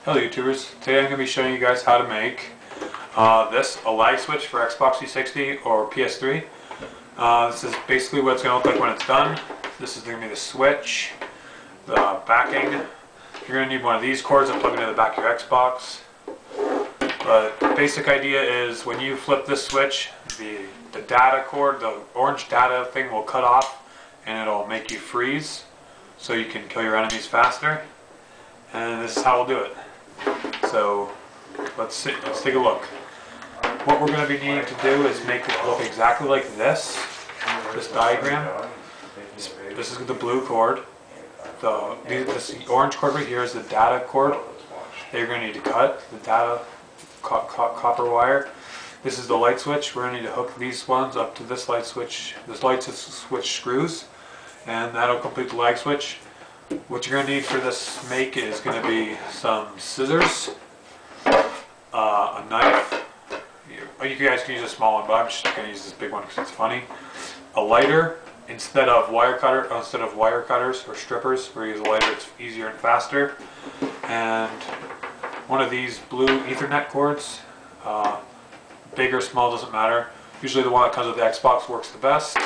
Hello YouTubers, today I'm going to be showing you guys how to make a lag switch for Xbox 360 or PS3. This is basically what it's going to look like when it's done. This is going to be the switch, the backing. You're going to need one of these cords that plug into the back of your Xbox. But the basic idea is when you flip this switch, the data cord, the orange data thing will cut off and it'll make you freeze so you can kill your enemies faster. And this is how we'll do it. So let's take a look. What we're going to be needing to do is make it look exactly like this diagram. This is the blue cord. This orange cord right here is the data cord that you're going to need to cut, the data copper wire. This is the light switch. We're going to need to hook these ones up to this light switch screws, and that'll complete the lag switch. What you're going to need for this make is going to be some scissors, a knife. You guys can use a small one, but I'm just going to use this big one because it's funny. A lighter instead of wire cutters or strippers. We're going to use a lighter. It's easier and faster. And one of these blue Ethernet cords. Big or small doesn't matter. Usually the one that comes with the Xbox works the best.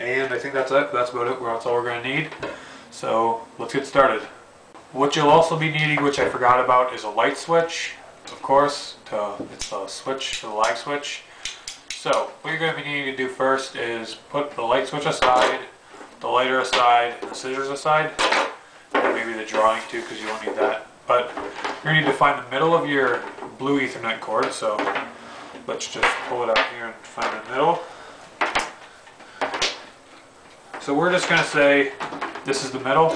And I think that's it. That's about it. That's all we're going to need. So let's get started. What you'll also be needing, which I forgot about, is a light switch. Of course, it's a switch for the lag switch. So what you're going to be needing to do first is put the light switch aside, the lighter aside, and the scissors aside, and maybe the drawing too, because you won't need that. But you're going to need to find the middle of your blue Ethernet cord. So let's just pull it out here and find the middle. So we're just going to say this is the middle.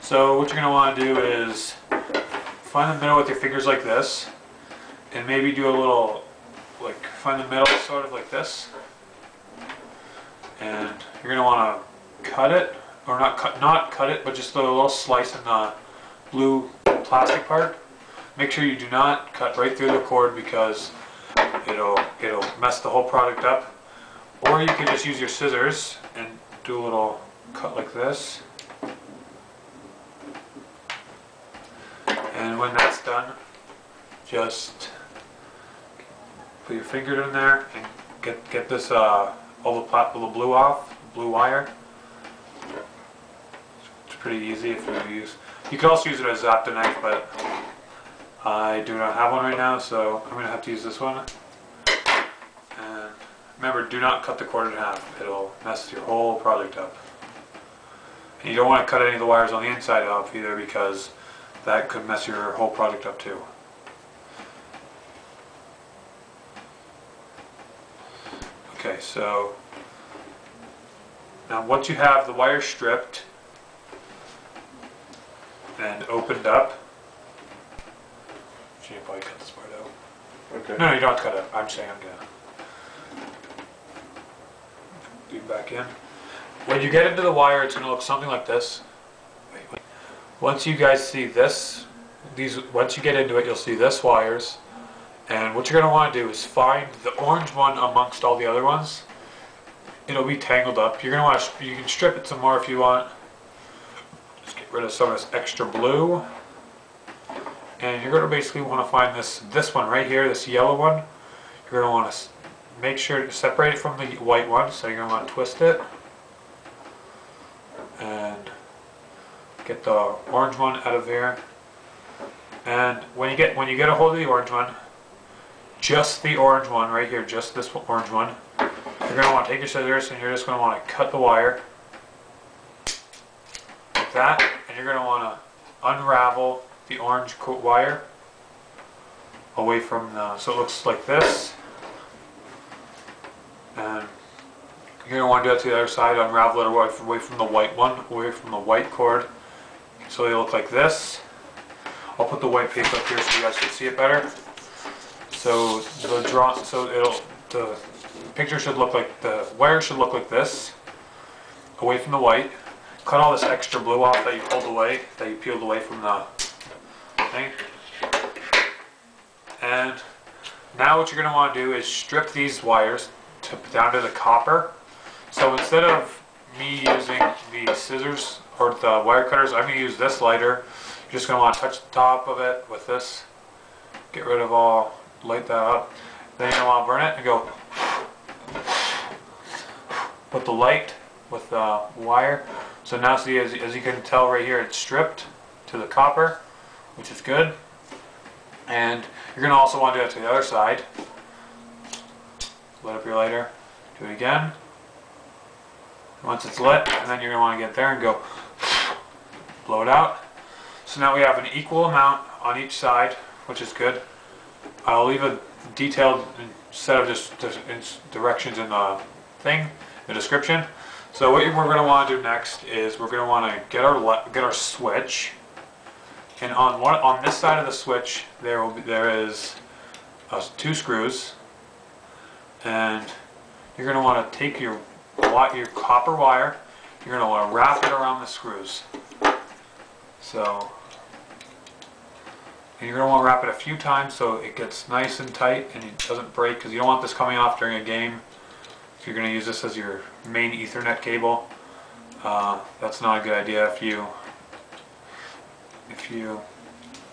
So what you're going to want to do is find the middle with your fingers like this, and maybe do a little, like, find the middle sort of like this. And you're going to want to cut it, or not cut it, but just a little slice in the blue plastic part. Make sure you do not cut right through the cord because it'll mess the whole product up. Or you can just use your scissors and do a little cut like this. And when that's done, just put your finger in there and get this all the blue off, blue wire. It's pretty easy if you use. You can also use it as a X-Acto knife, but I do not have one right now, so I'm going to have to use this one. And remember, do not cut the cord in half. It'll mess your whole product up. And you don't want to cut any of the wires on the inside off either, because that could mess your whole product up too. Okay, so now once you have the wire stripped and opened up, you probably cut this part out. Okay. No, you don't have to cut it. I'm saying I'm gonna do it back in. When you get into the wire, it's gonna look something like this. Wait. Once you guys see this, once you get into it, you'll see this wires. And what you're gonna want to do is find the orange one amongst all the other ones. It'll be tangled up. You're gonna want to. You can strip it some more if you want. Just get rid of some of this extra blue. And you're going to basically want to find this one right here, this yellow one. You're going to want to make sure to separate it from the white one. So you're going to want to twist it and get the orange one out of there. And when you get a hold of the orange one, just the orange one right here, just this orange one, you're going to want to take your scissors and you're just going to want to cut the wire like that, and you're going to want to unravel the orange wire away from so it looks like this, and you're going to want to do that to the other side, unravel it away from the white one, away from the white cord, so they look like this. I'll put the white paper up here so you guys can see it better. So the picture should look like, the wire should look like this, away from the white. Cut all this extra blue off that you pulled away, that you peeled away from the thing. And now what you're going to want to do is strip these wires down to the copper. So instead of me using the scissors or the wire cutters, I'm going to use this lighter. You're just going to want to touch the top of it with this. Get rid of all, light that up. Then you're going to want to burn it and go with the light, with the wire. So now see, as you can tell right here, it's stripped to the copper, which is good. And you're going to also want to do it to the other side. Light up your lighter. Do it again. Once it's lit, and then you're going to want to get there and go blow it out. So now we have an equal amount on each side, which is good. I'll leave a detailed set of just directions in the thing, the description. So what we're going to want to do next is we're going to want to get our switch, and on this side of the switch there is 2 screws, and you're going to want to take your copper wire. You're going to want to wrap it around the screws. So, and you're going to want to wrap it a few times so it gets nice and tight and it doesn't break, because you don't want this coming off during a game. If you're going to use this as your main Ethernet cable, that's not a good idea if you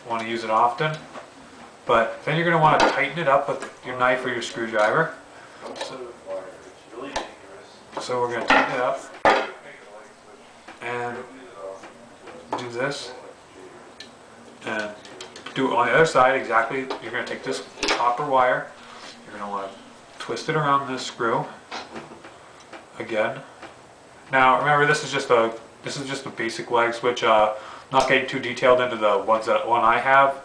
want to use it often. But then you're going to want to tighten it up with your knife or your screwdriver. So we're going to tighten it up and do this, and do it on the other side exactly. You're going to take this copper wire, you're going to want to twist it around this screw again. Now remember, this is just a basic lag switch. Not getting too detailed into the one I have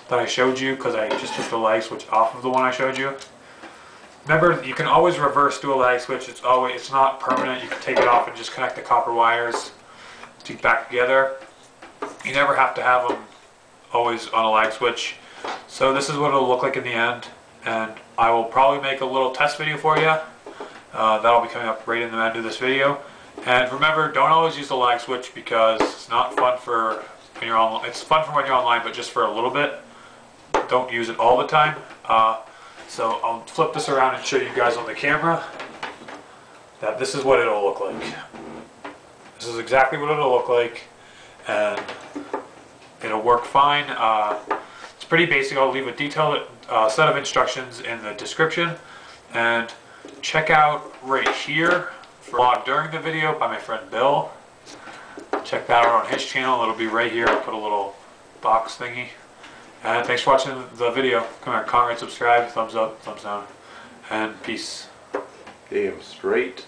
that I showed you, because I just took the lag switch off of the one I showed you. Remember, you can always reverse do a lag switch. It's not permanent. You can take it off and just connect the copper wires back together. You never have to have them always on a lag switch. So this is what it'll look like in the end, and I will probably make a little test video for you. That'll be coming up right in the end of this video. And remember, don't always use the lag switch, because it's not fun for when you're online. It's fun for when you're online, but just for a little bit. Don't use it all the time. So I'll flip this around and show you guys on the camera that this is what it'll look like. This is exactly what it'll look like, and it'll work fine. It's pretty basic. I'll leave a detailed set of instructions in the description, and check out right here for vlog during the video by my friend Bill. Check that out on his channel. It'll be right here. I'll put a little box thingy. And thanks for watching the video. Come here, comment, subscribe, thumbs up, thumbs down, and peace. Damn straight.